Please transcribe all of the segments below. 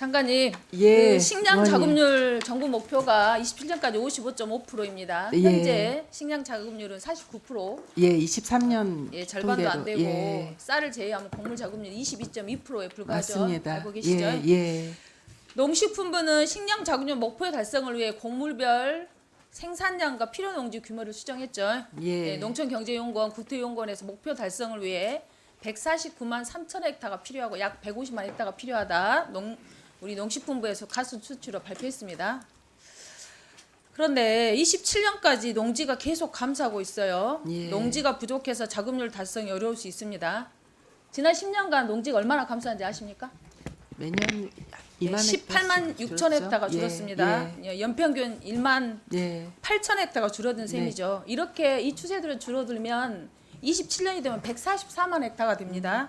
장관님, 예, 그 식량 의원님. 자급률 정부 목표가 27년까지 55.5%입니다. 예. 현재 식량 자급률은 49%, 예, 23년 예, 절반도 안 되고 예, 쌀을 제외하면 곡물 자급률 22.2%에 불과하죠. 맞습니다. 알고 계시죠? 예, 예. 농식품부는 식량 자급률 목표 달성을 위해 곡물별 생산량과 필요 농지 규모를 수정했죠. 예. 농촌경제연구원, 국토연구원에서 목표 달성을 위해 149만 3천 헥타가 필요하고 약 150만 헥타가 필요하다. 우리 농식품부에서 가수 수치로 발표했습니다. 그런데 27년까지 농지가 계속 감소하고 있어요. 예. 농지가 부족해서 자급률 달성이 어려울 수 있습니다. 지난 10년간 농지가 얼마나 감소한지 아십니까? 매년 2만 18만 6천 헥타가 예, 줄었습니다. 연평균 1만 예. 8천 헥타가 줄어든 셈이죠. 이렇게 이 추세대로 줄어들면 27년이 되면 144만 헥타가 됩니다.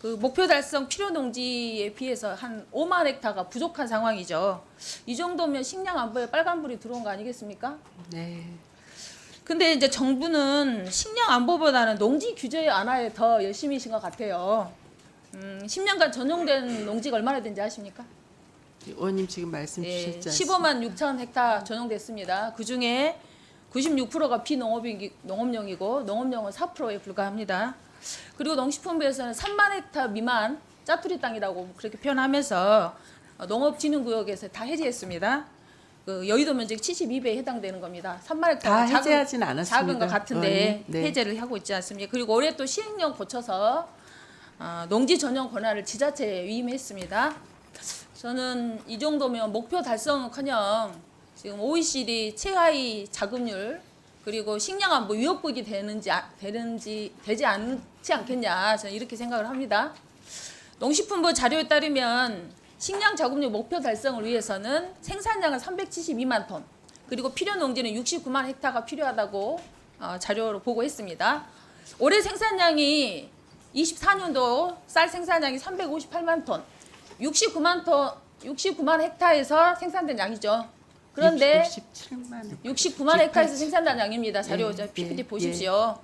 그 목표 달성 필요 농지에 비해서 한 5만 헥타가 부족한 상황이죠. 이 정도면 식량 안보에 빨간불이 들어온 거 아니겠습니까? 네. 근데 이제 정부는 식량 안보보다는 농지 규제 완화에 더 열심히신 것 같아요. 10년간 전용된 농지가 얼마나 된지 아십니까? 의원님 지금 말씀 예, 주셨지 15만 6천 헥타 전용됐습니다. 그 중에 96%가 비농업용이고 농업용은 4%에 불과합니다. 그리고 농식품부에서는 3만 헥타 미만 짜투리 땅이라고 그렇게 표현하면서 농업진흥구역에서 다 해제했습니다. 그 여의도 면적 72배에 해당되는 겁니다. 3만 헥타 다 해제하진 않았습니다. 작은 것 같은데 의원님. 네. 해제를 하고 있지 않습니까? 그리고 올해 또 시행령 고쳐서 농지 전용 권한을 지자체에 위임했습니다. 저는 이 정도면 목표 달성은커녕 지금 OECD 최하위 자급률 그리고 식량 안보 위협국이 되지 않지 않겠냐 저는 이렇게 생각을 합니다. 농식품부 자료에 따르면 식량 자급률 목표 달성을 위해서는 생산량은 372만 톤 그리고 필요 농지는 69만 헥타가 필요하다고 자료로 보고했습니다. 올해 생산량이 24년도 쌀 생산량이 358만 톤, 69만 헥타에서 생산된 양이죠. 그런데 69만 헥타에서 생산된 양입니다. 자료 PPT 보십시오.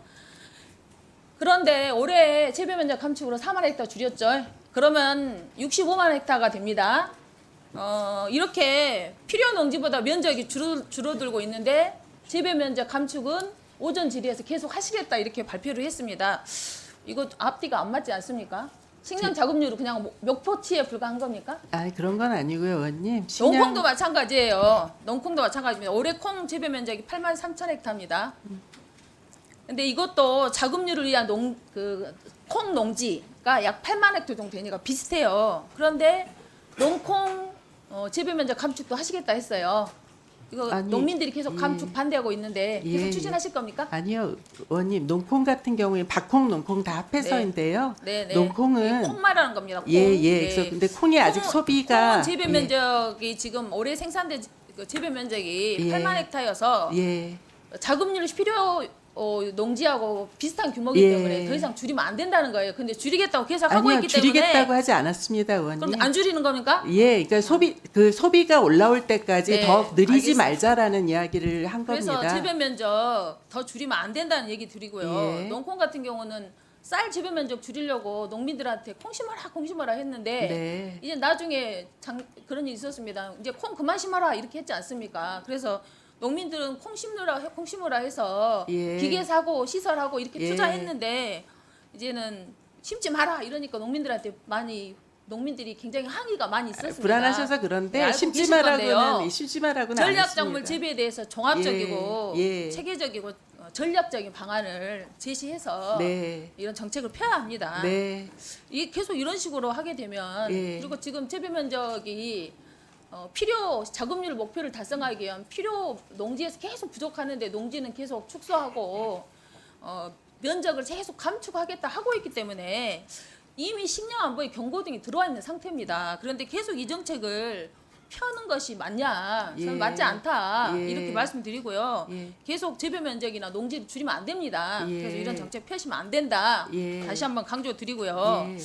그런데 올해 재배 면적 감축으로 4만 헥타 줄였죠. 그러면 65만 헥타가 됩니다. 이렇게 필요 농지보다 면적이 줄어들고 있는데 재배 면적 감축은 오전 질의에서 계속 하시겠다 이렇게 발표를 했습니다. 이거 앞뒤가 안 맞지 않습니까? 식량 자급률은 그냥 멱포치에 불과한 겁니까? 아, 그런 건 아니고요, 의원님. 농콩도 마찬가지예요. 농콩도 마찬가지입니다. 올해 콩 재배 면적이 8만 3천 헥타입니다. 근데 이것도 자급률을 위한 콩 농지가 약 8만 헥타 정도 되니까 비슷해요. 그런데 농콩 재배 면적 감축도 하시겠다 했어요. 이거 아니, 농민들이 계속 예. 감축 반대하고 있는데 계속 예, 추진하실 겁니까? 아니요, 의원님. 농콩 같은 경우에 박콩, 농콩 다 합해서인데요. 네. 농콩은 콩 말하는 겁니다. 콩. 예. 네. 그래서 근데 콩이 아직 소비가 콩은 재배 면적이 지금 올해 생산된 재배 면적이 예. 8만 헥타여서 예. 자급률이 필요 농지하고 비슷한 규모이기 예. 때문에 더 이상 줄이면 안 된다는 거예요. 근데 줄이겠다고 계속 하고 아니요, 있기 때문에 줄이겠다고 하지 않았습니다, 의원님. 그럼 안 줄이는 겁니까? 예, 그러니까 소비가 올라올 때까지 네, 더 느리지 알겠습니다. 말자라는 이야기를 한 그래서 겁니다. 재배 면적 더 줄이면 안 된다는 얘기 드리고요. 예. 농콩 같은 경우는 쌀 재배 면적 줄이려고 농민들한테 콩 심어라 했는데 네. 이제 나중에 그런 일이 있었습니다. 이제 콩 그만 심어라 이렇게 했지 않습니까? 그래서 농민들은 콩 심으라 해서 예. 기계 사고 시설하고 이렇게 예. 투자했는데 이제는 심지 마라 이러니까 농민들이 굉장히 항의가 많이 있었습니다. 불안하셔서 그런데 네, 알고 심지 계실 건데요. 말라고는 안 전략작물 했습니다. 재배에 대해서 종합적이고 예. 체계적이고 전략적인 방안을 제시해서 네. 이런 정책을 펴야 합니다. 네. 계속 이런 식으로 하게 되면 예. 그리고 지금 재배 면적이 자급률 목표를 달성하기 위한 필요 농지에서 계속 부족하는데 농지는 계속 축소하고 면적을 계속 감축하겠다 하고 있기 때문에 이미 식량 안보에 경고등이 들어와 있는 상태입니다. 그런데 계속 이 정책을 펴는 것이 맞냐? 저는 예. 맞지 않다. 예. 이렇게 말씀드리고요. 예. 계속 재배 면적이나 농지를 줄이면 안 됩니다. 예. 그래서 이런 정책 펴시면 안 된다. 예. 다시 한번 강조드리고요. 예.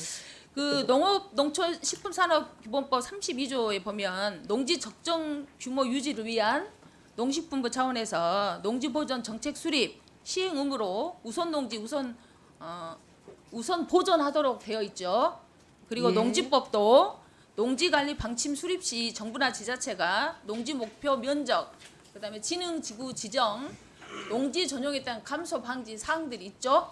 그 농촌식품산업기본법 32조에 보면 농지 적정 규모 유지를 위한 농식품부 차원에서 농지보전 정책 수립 시행 의무로 우선 농지 우선 보존하도록 되어 있죠. 그리고 예. 농지법도 농지관리 방침 수립 시 정부나 지자체가 농지 목표 면적, 그다음에 진흥지구 지정, 농지 전용에 대한 감소 방지 사항들이 있죠.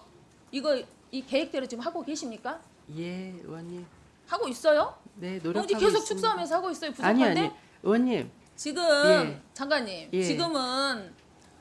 이거 이 계획대로 지금 하고 계십니까? 예, 의원님. 하고 있어요? 네, 노력하고 농지 계속 있습니다. 축소하면서 하고 있어요. 아니, 부족한데? 의원님. 지금 예. 장관님, 예. 지금은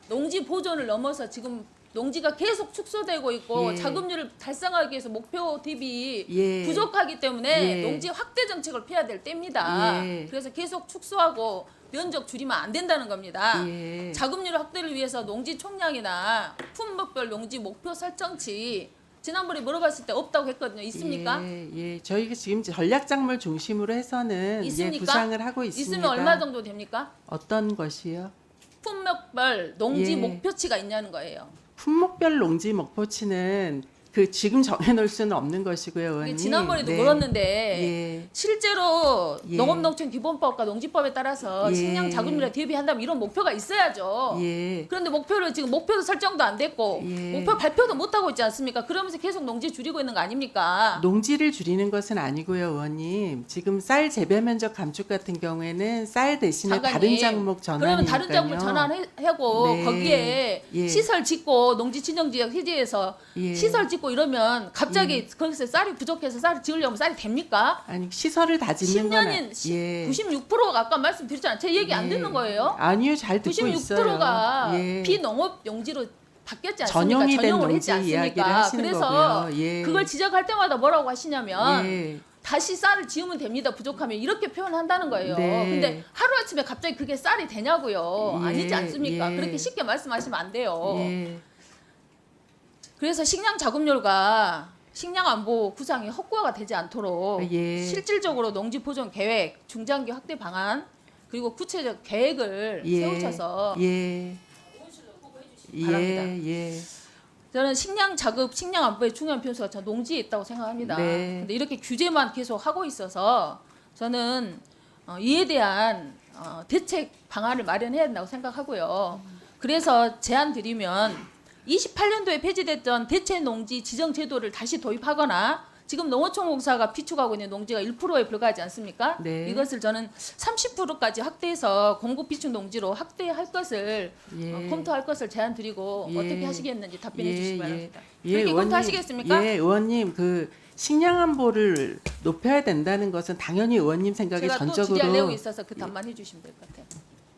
농지 보존을 넘어서 지금 농지가 계속 축소되고 있고 예. 자급률을 달성하기 위해서 목표 대비 예. 부족하기 때문에 예. 농지 확대 정책을 펴야 될 때입니다. 예. 그래서 계속 축소하고 면적 줄이면 안 된다는 겁니다. 예. 자급률 확대를 위해서 농지 총량이나 품목별 농지 목표 설정치 지난번에 물어봤을 때 없다고 했거든요. 있습니까? 예, 예. 저희가 지금 전략작물 중심으로 해서는 있습니까? 예, 구상을 하고 있습니다. 있으면 얼마 정도 됩니까? 어떤 것이요? 품목별 농지 예. 목표치가 있냐는 거예요. 품목별 농지 목표치는 그 지금 정해놓을 수는 없는 것이고요, 이게 의원님. 지난번에도 네. 물었는데 예. 실제로 예. 농업농촌기본법과 농지법에 따라서 예. 식량 자급률에 대비한다면 이런 목표가 있어야죠. 예. 그런데 목표를 지금 목표도 설정도 안 됐고 예. 목표 발표도 못 하고 있지 않습니까? 그러면서 계속 농지 줄이고 있는 거 아닙니까? 농지를 줄이는 것은 아니고요, 의원님. 지금 쌀 재배 면적 감축 같은 경우에는 쌀 대신에 장관님, 다른 작목 전환이니까요. 그러면 다른 작물 전환하고 네. 거기에 예. 시설 짓고 농지 진영 지역 해제해서 예. 시설 짓고 이러면 갑자기 거기서 쌀이 부족해서 쌀을 지으려면 쌀이 됩니까? 아니 시설을 다 짓는 건 10년인 예. 96%가 아까 말씀드렸잖아요. 제 얘기 안 예. 듣는 거예요? 아니요, 잘 듣고 있어요. 96%가 예. 비농업 용지로 바뀌었지 않습니까? 전용이 된 전용을 농지 했지 이야기를 않습니까? 하시는 그래서 거고요. 예. 그걸 지적할 때마다 뭐라고 하시냐면 예. 다시 쌀을 지으면 됩니다. 부족하면 이렇게 표현한다는 거예요. 네. 근데 하루아침에 갑자기 그게 쌀이 되냐고요. 예. 아니지 않습니까? 예. 그렇게 쉽게 말씀하시면 안 돼요. 예. 그래서 식량 자급률과 식량 안보 구상이 헛구화가 되지 않도록 예. 실질적으로 농지 보존 계획, 중장기 확대 방안 그리고 구체적 계획을 예. 세우셔서 예. 바랍니다. 예. 예. 저는 식량 자급, 식량 안보의 중요한 변수가 저 농지에 있다고 생각합니다. 네. 근데 이렇게 규제만 계속 하고 있어서 저는 이에 대한 대책 방안을 마련해야 된다고 생각하고요. 그래서 제안 드리면 28년도에 폐지됐던 대체 농지 지정 제도를 다시 도입하거나 지금 농어촌공사가 비축하고 있는 농지가 1%에 불과하지 않습니까? 네. 이것을 저는 30%까지 확대해서 공급 비축 농지로 확대할 것을 예. 검토할 것을 제안 드리고 예. 어떻게 하시겠는지 답변해 주시기 바랍니다. 그렇게 의원님, 검토하시겠습니까? 예, 의원님 그 식량 안보를 높여야 된다는 것은 당연히 의원님 생각에 제가 또 전적으로 질의할 내용이 있어서 그 답만 해주시면 될 것 같아요.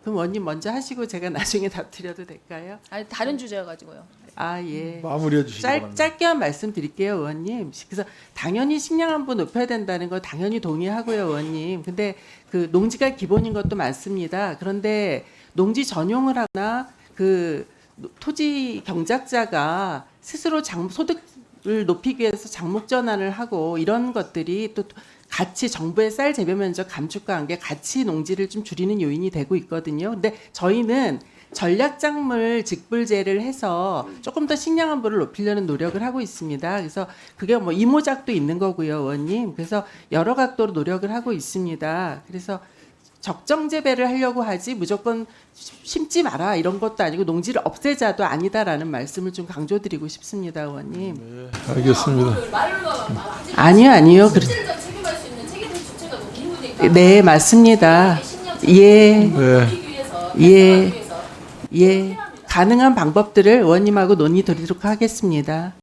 그럼 의원님 먼저 하시고 제가 나중에 답 드려도 될까요? 아니 다른 주제여가지고요. 아 예. 마무리해 주시기 바랍니다. 짧게만 말씀드릴게요, 의원님. 그래서 당연히 식량 안보 높여야 된다는 거 당연히 동의하고요, 의원님. 근데 그 농지가 기본인 것도 많습니다. 그런데 농지 전용을 하거나 그 토지 경작자가 스스로 소득을 높이기 위해서 장목 전환을 하고 이런 것들이 또 같이 정부의 쌀 재배 면적 감축과 함께 같이 농지를 좀 줄이는 요인이 되고 있거든요. 근데 저희는 전략작물 직불제를 해서 조금 더 식량 안보를 높이려는 노력을 하고 있습니다. 그래서 그게 뭐 이모작도 있는 거고요, 의원님. 그래서 여러 각도로 노력을 하고 있습니다. 그래서 적정 재배를 하려고 하지 무조건 심지 마라 이런 것도 아니고 농지를 없애자도 아니다라는 말씀을 좀 강조드리고 싶습니다, 의원님. 네, 알겠습니다. 아니요. 실질적 책임할 수 있는 책임 주체가 농민이니까. 네, 맞습니다. 예. 네. 예. 예. 가능한 방법들을 의원님하고 논의 드리도록 하겠습니다.